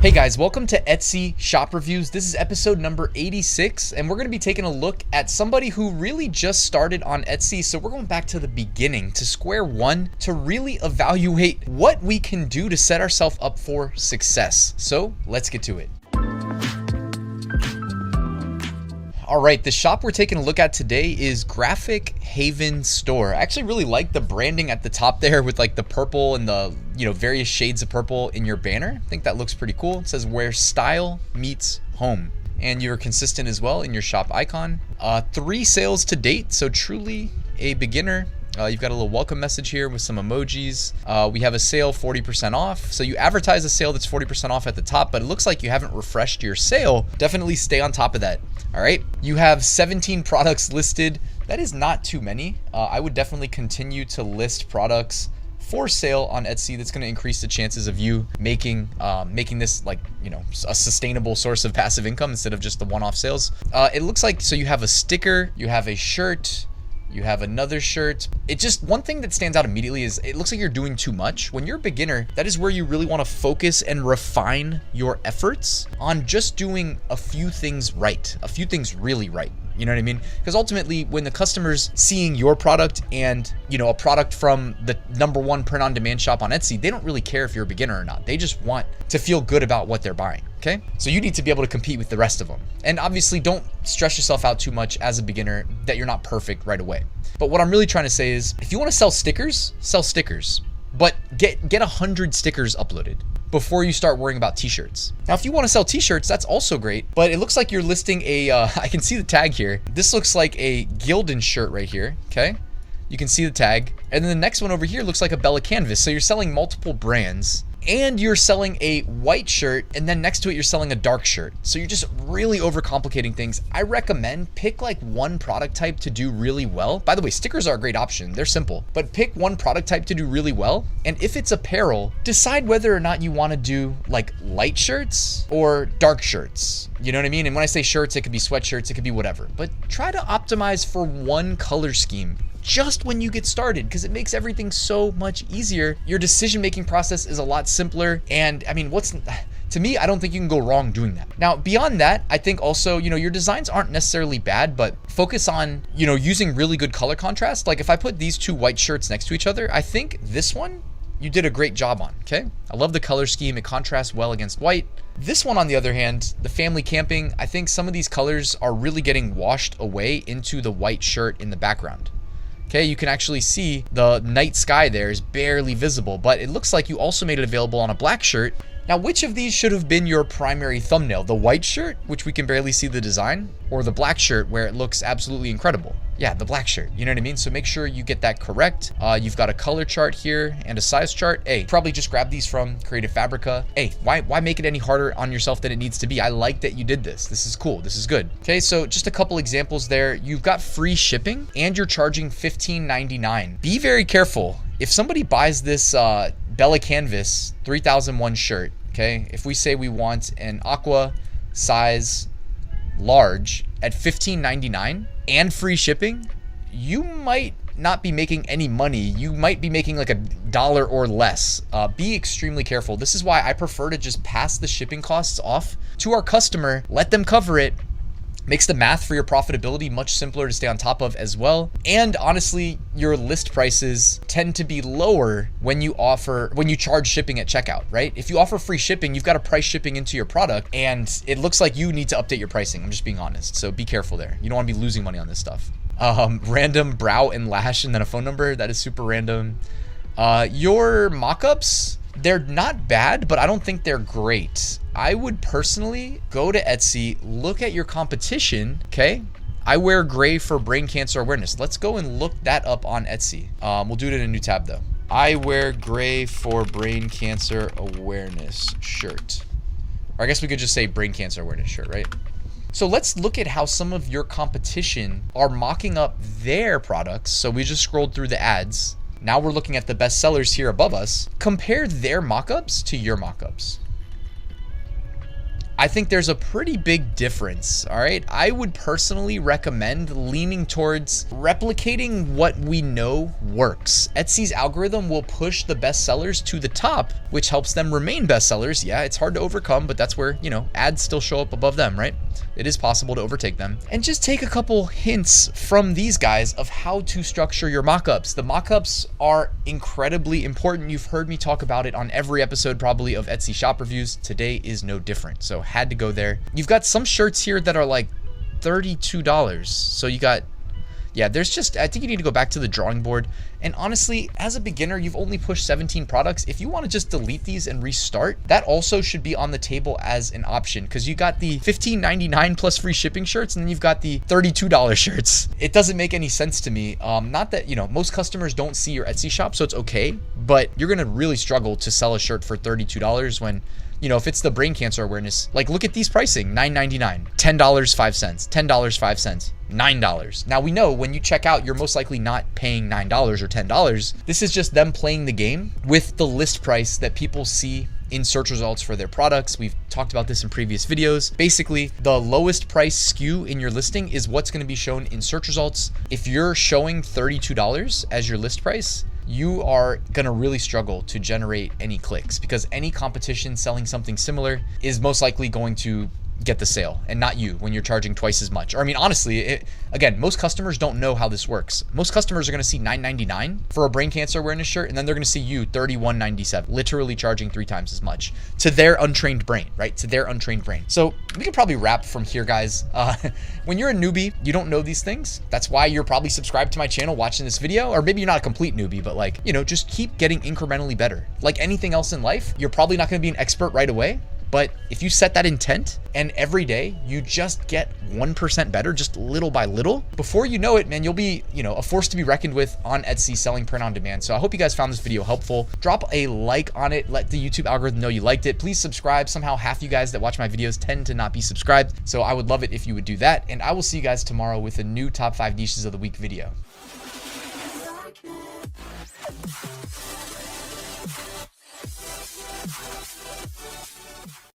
Hey guys, welcome to Etsy Shop Reviews. This is episode number 86, and we're going to be taking a look at somebody who really just started on Etsy. So we're going back to the beginning, to square one, to really evaluate what we can do to set ourselves up for success. So let's get to it. All right, the shop we're taking a look at today is Graphic Haven Store. I actually really like the branding at the top there with like the purple and the, various shades of purple in your banner. I think that looks pretty cool. It says where style meets home. And you're consistent as well in your shop icon. 3 sales to date, so truly a beginner. You've got a little welcome message here with some emojis. We have a sale 40% off. So you advertise a sale that's 40% off at the top, but it looks like you haven't refreshed your sale. Definitely stay on top of that. All right. You have 17 products listed. That is not too many. I would definitely continue to list products for sale on Etsy. That's going to increase the chances of you making this like, a sustainable source of passive income instead of just the one-off sales. It looks like, so you have a sticker, you have a shirt, you have another shirt. It just, one thing that stands out immediately is it looks like you're doing too much. When you're a beginner, that is where you really want to focus and refine your efforts on just doing a few things right, a few things really right. You know what I mean? Because ultimately, when the customer's seeing your product and, a product from the #1 print-on-demand shop on Etsy, they don't really care if you're a beginner or not. They just want to feel good about what they're buying, okay? So you need to be able to compete with the rest of them. And obviously, don't stress yourself out too much as a beginner that you're not perfect right away. But what I'm really trying to say is, if you want to sell stickers, but get 100 stickers uploaded before you start worrying about t-shirts. Now, if you want to sell t-shirts, that's also great, but it looks like you're listing a, I can see the tag here. This looks like a Gildan shirt right here, okay? You can see the tag. And then the next one over here looks like a Bella Canvas. So you're selling multiple brands and you're selling a white shirt, and then next to it, you're selling a dark shirt. So you're just really overcomplicating things. I recommend pick like one product type to do really well. By the way, stickers are a great option. They're simple, but pick one product type to do really well. And if it's apparel, decide whether or not you want to do like light shirts or dark shirts. You know what I mean? And when I say shirts, it could be sweatshirts, it could be whatever, but try to optimize for one color scheme just when you get started, because it makes everything so much easier. Your decision-making process is a lot simpler. And I mean, to me, I don't think you can go wrong doing that. Now, beyond that, I think also, your designs aren't necessarily bad, but focus on, using really good color contrast. Like if I put these 2 white shirts next to each other, I think this one you did a great job on, okay? I love the color scheme. It contrasts well against white. This one, on the other hand, the family camping, I think some of these colors are really getting washed away into the white shirt in the background. Okay, you can actually see the night sky there is barely visible, but it looks like you also made it available on a black shirt. Now, which of these should have been your primary thumbnail? The white shirt, which we can barely see the design, or the black shirt where it looks absolutely incredible? Yeah, the black shirt, you know what I mean? So make sure you get that correct. You've got a color chart here and a size chart. Hey, probably just grab these from Creative Fabrica. Hey, why make it any harder on yourself than it needs to be? I like that you did this. This is cool. This is good. Okay, so just a couple examples there. You've got free shipping and you're charging $15.99. Be very careful. If somebody buys this Bella Canvas 3001 shirt, okay, if we say we want an aqua size large at $15.99 and free shipping, you might not be making any money. You might be making like $1 or less. Be extremely careful. This is why I prefer to just pass the shipping costs off to our customer, let them cover it. Makes the math for your profitability much simpler to stay on top of as well. And honestly, your list prices tend to be lower when you charge shipping at checkout, right? If you offer free shipping, you've got to price shipping into your product, and it looks like you need to update your pricing. I'm just being honest. So be careful there. You don't want to be losing money on this stuff. Random brow and lash and then a phone number. That is super random. Your mockups, they're not bad, but I don't think they're great. I would personally go to Etsy, look at your competition, okay? I wear gray for brain cancer awareness. Let's go and look that up on Etsy. We'll do it in a new tab though. I wear gray for brain cancer awareness shirt. Or I guess we could just say brain cancer awareness shirt, right? So let's look at how some of your competition are mocking up their products. So we just scrolled through the ads. Now we're looking at the best sellers here above us. Compare their mockups to your mockups. I think there's a pretty big difference, all right? I would personally recommend leaning towards replicating what we know works. Etsy's algorithm will push the best sellers to the top, which helps them remain best sellers. Yeah, it's hard to overcome, but that's where, you know, ads still show up above them, right? It is possible to overtake them. And just take a couple hints from these guys of how to structure your mockups. The mockups are incredibly important. You've heard me talk about it on every episode probably of Etsy shop reviews. Today is no different, so had to go there. You've got some shirts here that are like $32. So you got, yeah, there's just, I think you need to go back to the drawing board. And honestly, as a beginner, you've only pushed 17 products. If you want to just delete these and restart, that also should be on the table as an option, because you got the $15.99 plus free shipping shirts, and then you've got the $32 shirts. It doesn't make any sense to me. Not that, you know, most customers don't see your Etsy shop, so it's okay, but you're going to really struggle to sell a shirt for $32 when, you know, if it's the brain cancer awareness, like look at these pricing, $9.99, $10.05, $10.05, $9. Now we know when you check out, you're most likely not paying $9 or $10. This is just them playing the game with the list price that people see in search results for their products. We've talked about this in previous videos. Basically, the lowest price SKU in your listing is what's going to be shown in search results. If you're showing $32 as your list price, you are gonna really struggle to generate any clicks, because any competition selling something similar is most likely going to get the sale and not you when you're charging twice as much. Or I mean, honestly, again, most customers don't know how this works. Most customers are gonna see $9.99 for a brain cancer awareness shirt, and then they're gonna see you $31.97, literally charging 3 times as much to their untrained brain, right? To their untrained brain. So we could probably wrap from here, guys. When you're a newbie, you don't know these things. That's why you're probably subscribed to my channel watching this video, or maybe you're not a complete newbie, but like, you know, just keep getting incrementally better. Like anything else in life, you're probably not gonna be an expert right away, but if you set that intent and every day you just get 1% better, just little by little, before you know it, man, you'll be, you know, a force to be reckoned with on Etsy selling print on demand. So I hope you guys found this video helpful. Drop a like on it. Let the YouTube algorithm know you liked it. Please subscribe. Somehow half you guys that watch my videos tend to not be subscribed. So I would love it if you would do that. And I will see you guys tomorrow with a new top 5 niches of the week video.